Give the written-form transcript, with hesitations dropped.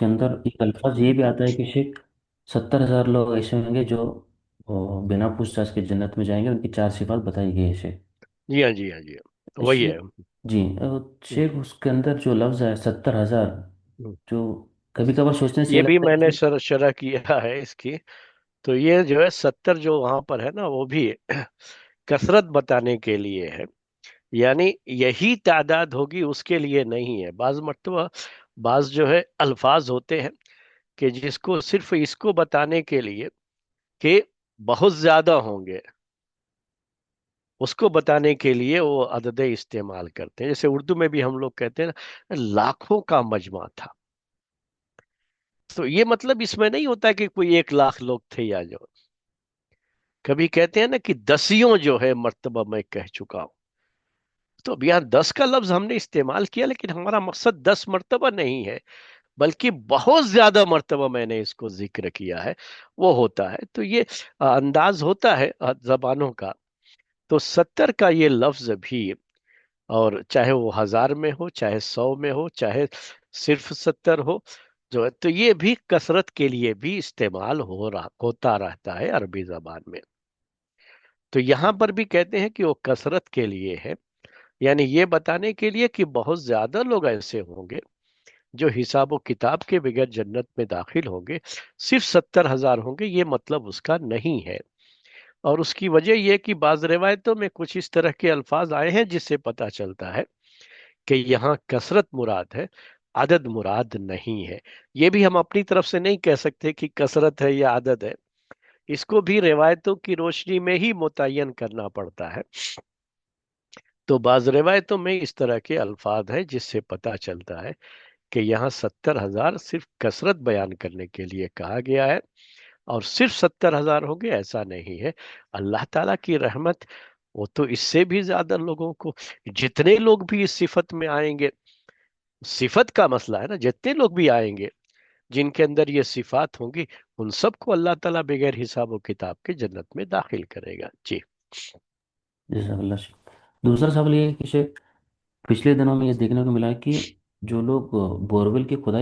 उसके अंदर एक अल्फाज ये भी आता है कि शेख 70,000 लोग ऐसे होंगे जो बिना पूछताछ के जन्नत में जाएंगे, उनकी चार सिफात बताई गई है शेख। जी हाँ, जी हाँ, जी हाँ, वही है। शेख जी, हम्म, शेख उसके अंदर जो लफ्ज़ है 70,000, हम्म। जो कभी कभार सोचने से ये ये भी लगता है मैंने कि शरह किया है इसकी। तो ये जो है 70 जो वहां पर है ना, वो भी कसरत बताने के लिए है। यानी यही तादाद होगी उसके लिए नहीं है। बाज मर्तबा बाज जो है अल्फाज होते हैं कि जिसको सिर्फ इसको बताने के लिए कि बहुत ज्यादा होंगे, उसको बताने के लिए वो अददे इस्तेमाल करते हैं। जैसे उर्दू में भी हम लोग कहते हैं ना, लाखों का मजमा था। तो ये मतलब इसमें नहीं होता कि कोई 1 लाख लोग थे या जो। कभी कहते हैं ना कि दसियों जो है मर्तबा मैं कह चुका हूं। तो अब यहाँ 10 का लफ्ज हमने इस्तेमाल किया, लेकिन हमारा मकसद 10 मर्तबा नहीं है, बल्कि बहुत ज्यादा मर्तबा मैंने इसको जिक्र किया है, वो होता है। तो ये अंदाज होता है जबानों का। तो 70 का ये लफ्ज भी, और चाहे वो 1000 में हो, चाहे 100 में हो, चाहे सिर्फ 70 हो, जो है तो ये भी कसरत के लिए भी इस्तेमाल होता रहता है अरबी जबान में। तो यहां पर भी कहते हैं कि वो कसरत के लिए है, यानी ये बताने के लिए कि बहुत ज्यादा लोग ऐसे होंगे जो हिसाब किताब के बगैर जन्नत में दाखिल होंगे। सिर्फ 70,000 होंगे ये मतलब उसका नहीं है। और उसकी वजह यह कि बाज रिवायतों में कुछ इस तरह के अल्फाज आए हैं जिससे पता चलता है कि यहाँ कसरत मुराद है, आदद मुराद नहीं है। ये भी हम अपनी तरफ से नहीं कह सकते कि कसरत है या आदद है। इसको भी रिवायतों की रोशनी में ही मुतय्यन करना पड़ता है। तो बाज रिवायतों में इस तरह के अल्फाज हैं जिससे पता चलता है कि यहाँ 70,000 सिर्फ कसरत बयान करने के लिए कहा गया है। और सिर्फ 70,000 होंगे ऐसा नहीं है। अल्लाह ताला की रहमत, वो तो इससे भी ज्यादा लोगों को, जितने लोग भी इस सिफत में आएंगे, सिफत का मसला है ना, जितने लोग भी आएंगे जिनके अंदर ये सिफात होंगी, उन सबको अल्लाह ताला बगैर हिसाब और किताब के जन्नत में दाखिल करेगा। जी। जज़ाकल्लाह शेख। दूसरा सवाल ये है कि शेख, पिछले दिनों में ये देखने को मिला है कि जो लोग बोरवेल की खुदाई